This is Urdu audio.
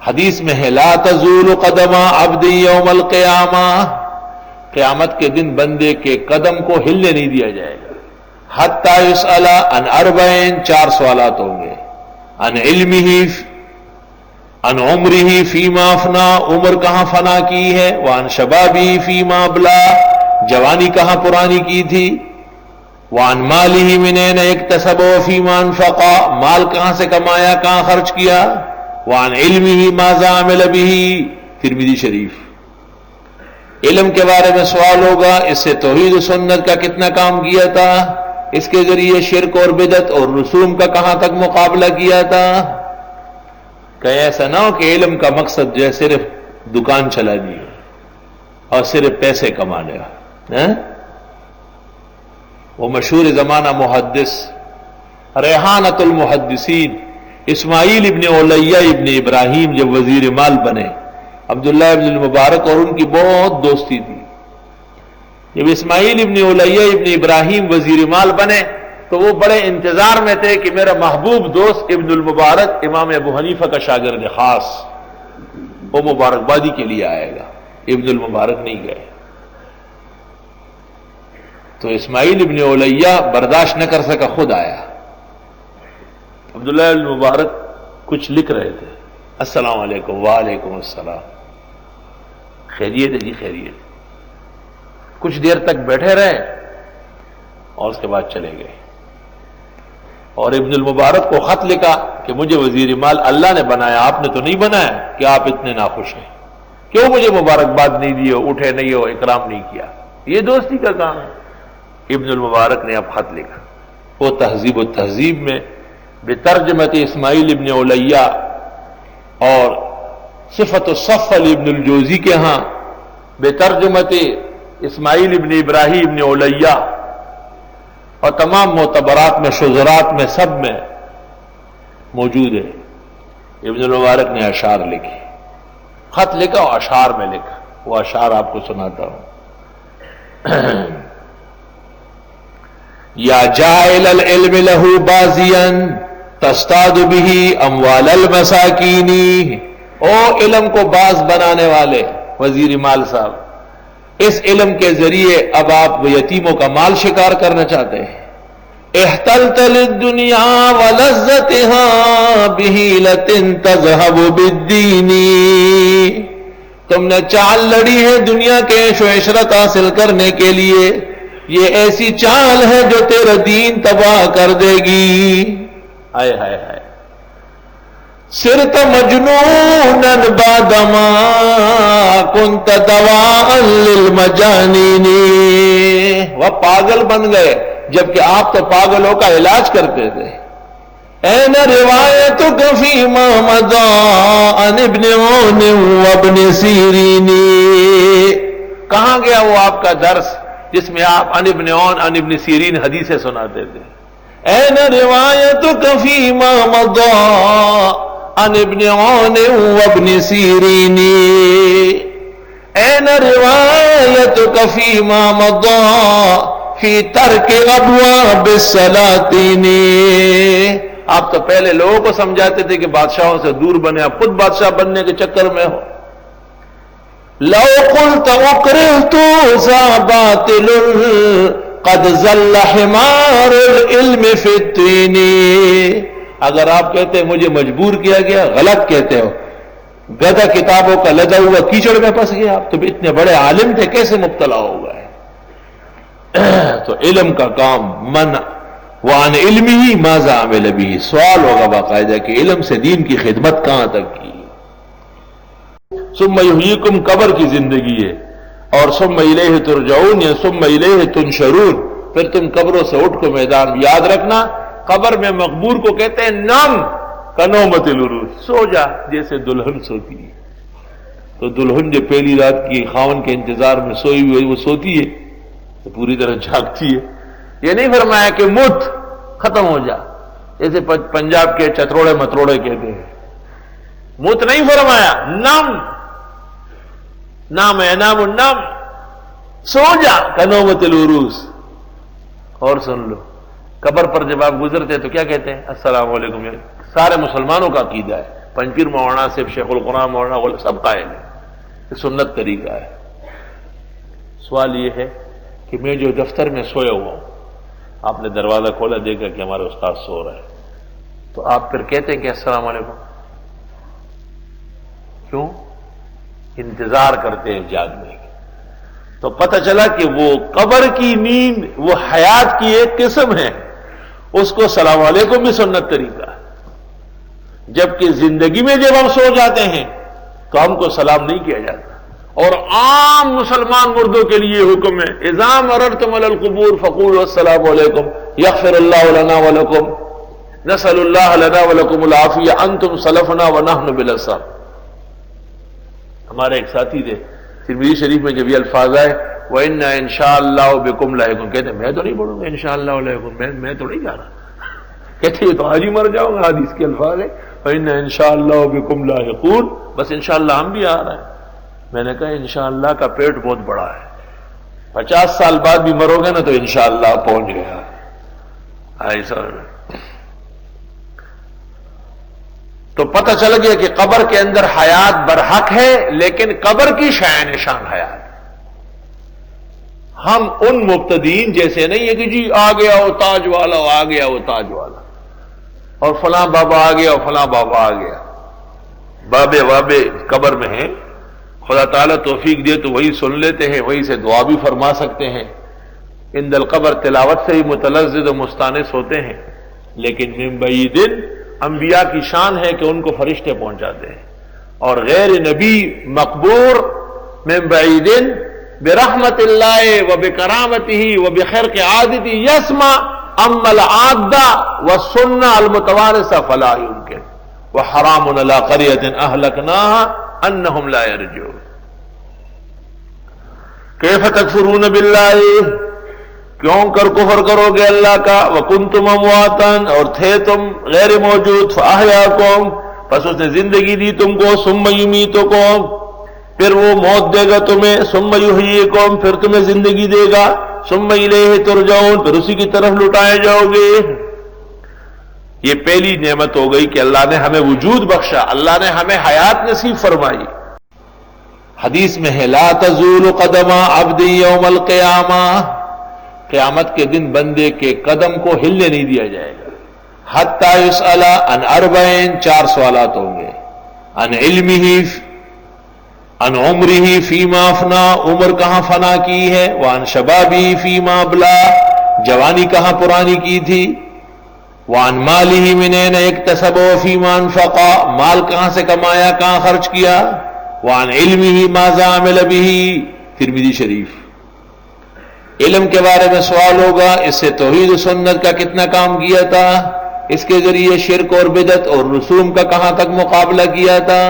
حدیث میں ہے لا تزول قدم عبد یوم القیامہ، قیامت کے دن بندے کے قدم کو ہلنے نہیں دیا جائے گا، حتی یسأل عن اربعین، 4 سوالات ہوں گے، عن علمہ، عن عمرہ فیما افنا، عمر کہاں فنا کی ہے، وعن شبابہ فیما ابلا، جوانی کہاں پرانی کی تھی، وعن مالہ من این اکتسب فیما انفقا، مال کہاں سے کمایا کہاں خرچ کیا، وعن علمہ ماذا عمل بہ، ترمذی شریف۔ علم کے بارے میں سوال ہوگا، اس سے توحید و سنت کا کتنا کام کیا تھا، اس کے ذریعے شرک اور بدعت اور رسوم کا کہاں تک مقابلہ کیا تھا۔ کہ ایسا نہ ہو کہ علم کا مقصد جو ہے صرف دکان چلانی ہو اور صرف پیسے کمانے ہو۔ وہ مشہور زمانہ محدث ریحانۃ المحدثین اسماعیل ابن علیہ ابن ابراہیم جب وزیر مال بنے، عبداللہ ابن المبارک اور ان کی بہت دوستی تھی۔ جب اسماعیل ابن علیہ ابن ابراہیم وزیر مال بنے تو وہ بڑے انتظار میں تھے کہ میرا محبوب دوست ابن المبارک امام ابو حنیفہ کا شاگرد خاص، وہ مبارکبادی کے لیے آئے گا۔ ابن المبارک نہیں گئے تو اسماعیل ابن علیہ برداشت نہ کر سکا، خود آیا۔ عبداللہ ابن مبارک کچھ لکھ رہے تھے، السلام علیکم، وعلیکم السلام، خیریت ہے جی خیریت، کچھ دیر تک بیٹھے رہے اور اس کے بعد چلے گئے۔ اور ابن المبارک کو خط لکھا کہ مجھے وزیر مال اللہ نے بنایا، آپ نے تو نہیں بنایا، کہ آپ اتنے ناخوش ہیں، کیوں مجھے مبارکباد نہیں دی ہو، اٹھے نہیں ہو، اکرام نہیں کیا، یہ دوستی کا کام ہے۔ ابن المبارک نے اب خط لکھا، وہ تہذیب و تہذیب میں بترجمت اسماعیل ابن علیہ اور صفت الصفل ابن الجوزی کے ہاں بترجمت اسماعیل ابن ابراہیم ابن علیہ اور تمام معتبرات میں شذرات میں سب میں موجود ہے۔ ابن المبارک نے اشعار لکھی، خط لکھا اور اشعار میں لکھا، وہ اشعار آپ کو سناتا ہوں۔ یا جائل العلم لہ بازیا تصطاد بہ اموال المساکین، او علم کو باز بنانے والے وزیر مال صاحب، اس علم کے ذریعے اب آپ یتیموں کا مال شکار کرنا چاہتے ہیں۔ احتلت للدنیا ولذتها بحیلۃ تذهب بالدین، تم نے چال لڑی ہے دنیا کے عیش و عشرت حاصل کرنے کے لیے، یہ ایسی چال ہے جو تیرا دین تباہ کر دے گی۔ ہائے ہائے ہائے، صرت مجنونا بعدما كنت دواء للمجانین، وہ پاگل بن گئے جبکہ آپ تو پاگلوں کا علاج کرتے تھے۔ این روایتک فیما مضی عن ابن عون وابن سیرین، کہاں گیا وہ آپ کا درس جس میں آپ عن ابن عون عن ابن سیرین حدیثیں سناتے تھے؟ این روایتک فیما مضی عن ابن عون وابن سیرین، این روایتک فیما مضی فی ترک ابواب السلاطین، آپ تو پہلے لوگوں کو سمجھاتے تھے کہ بادشاہوں سے دور بنے، آپ خود بادشاہ بننے کے چکر میں ہو۔ لو قلت اکرہت ذا باطل قد ذل حمار العلم فی الطین، اگر آپ کہتے ہیں مجھے مجبور کیا گیا، غلط کہتے ہو، گدھا کتابوں کا لدا ہوا کیچڑ میں پھنس گیا، آپ تو اتنے بڑے عالم تھے کیسے مبتلا ہو گئے؟ تو علم کا کام منع، وعن علمہ ماذا عمل بہ، سوال ہوگا باقاعدہ کہ علم سے دین کی خدمت کہاں تک کی۔ ثم یحییکم، قبر کی زندگی ہے، اور ثم الیہ ترجعون یا ثم الیہ تنشرون، پھر تم قبروں سے اٹھ کو میدان۔ یاد رکھنا قبر میں مقبور کو کہتے ہیں نم کنومت العروس، سو جا جیسے دلہن سوتی ہے۔ تو دلہن جو پہلی رات کی خاون کے انتظار میں سوئی ہوئی وہ سوتی ہے تو پوری طرح جاگتی ہے۔ یہ نہیں فرمایا کہ مت ختم ہو جا، جیسے پنجاب کے چتروڑے متروڑے کہتے ہیں، مت نہیں فرمایا، نم، نام ہے نام النم، سو جا کنومت العروس۔ اور سن لو، قبر پر جب آپ گزرتے تو کیا کہتے ہیں؟ السلام علیکم، سارے مسلمانوں کا عقیدہ ہے پنجپیر مولانا صرف شیخ القرآن مولانا سب قائل ہیں کہ سنت طریقہ ہے۔ سوال یہ ہے کہ میں جو دفتر میں سویا ہوا ہوں، آپ نے دروازہ کھولا، دیکھا کہ ہمارے استاد سو رہے ہیں، تو آپ پھر کہتے ہیں کہ السلام علیکم؟ کیوں؟ انتظار کرتے ہیں جاگنے کی۔ تو پتہ چلا کہ وہ قبر کی نیند وہ حیات کی ایک قسم ہے، اس کو السلام علیکم بھی سنت طریقہ ہے، جبکہ زندگی میں جب ہم سو جاتے ہیں تو ہم کو سلام نہیں کیا جاتا۔ اور عام مسلمان مردوں کے لیے حکم ہے، اذا مررتم علی القبور فقولوا السلام علیکم یغفر اللہ لنا ولکم نسأل اللہ لنا ولکم العافیہ انتم سلفنا ونحن بالاسر۔ ہمارے ایک ساتھی تھے، ترمذی شریف میں جب یہ الفاظ آئے وَإِنَّا إِن شَاءَ اللَّهُ بِكُمْ لَاحِقُونَ، کہتے ہیں میں تو نہیں بولوں گا انشاءاللہ علیکم، میں تو نہیں جا رہا، کہتے یہ تو آج ہی مر جاؤں گا، حدیث کے الفاظ ہے وَإِنَّا إِن شَاءَ اللَّهُ بِكُمْ لَاحِقُونَ، بس انشاءاللہ ہم بھی آ رہے ہیں۔ میں نے کہا انشاءاللہ کا پیٹ بہت بڑا ہے، 50 سال بعد بھی مرو گے نا تو انشاءاللہ پہنچ گیا ایسا۔ تو پتہ چل گیا کہ قبر کے اندر حیات برحق ہے، لیکن قبر کی شایع نشان حیات۔ ہم ان مبتدین جیسے نہیں ہے کہ جی آ گیا وہ تاج والا، آ گیا وہ تاج والا، اور فلاں بابا آ گیا اور فلاں بابا آ گیا۔ بابے قبر میں ہیں، خدا تعالیٰ توفیق دے تو وہی سن لیتے ہیں، وہی سے دعا بھی فرما سکتے ہیں، عند القبر تلاوت سے ہی متلذذ و مستانس ہوتے ہیں، لیکن من بعید انبیاء کی شان ہے کہ ان کو فرشتے پہنچاتے ہیں، اور غیر نبی مقبور من بعید برحمت اللہ و بکرامتہ و بخرق عادتہ یسمع اما العادہ والسنہ المتوارثہ فلا یمکن وحرام علی قریۃ اہلکناہا انہم لا یرجعون۔ کیف تکفرون باللہ، کیوں کر کفر کرو گے اللہ کا، وکنتم امواتا، اور تھے تم غیر موجود، فاحیاکم، پس اس نے زندگی دی تم کو، ثم یمیتکم، پھر وہ موت دے گا تمہیں، ثم یحییکم، پھر تمہیں زندگی دے گا، ثم الیہ ترجعون، پھر اسی کی طرف لٹائے جاؤ گے۔ یہ پہلی نعمت ہو گئی کہ اللہ نے ہمیں وجود بخشا، اللہ نے ہمیں حیات نصیب فرمائی۔ حدیث میں ہے لا تزول قدم عبد یوم القیامہ، قیامت کے دن بندے کے قدم کو ہلنے نہیں دیا جائے گا، حتی یسأل عن اربعین، 4 سوالات ہوں گے، عن علمہ، عن عمرہ فیما افنا، عمر کہاں فنا کی ہے، وعن شبابہ فیما ابلا، جوانی کہاں پرانی کی تھی، وعن مالہ من این اکتسب فیما انفق، مال کہاں سے کمایا، کہاں خرچ کیا، وعن علمہ ماذا عمل بہ، ترمذی شریف۔ علم کے بارے میں سوال ہوگا، اس سے توحید و سنت کا کتنا کام کیا تھا، اس کے ذریعے شرک اور بدعت اور رسوم کا کہاں تک مقابلہ کیا تھا۔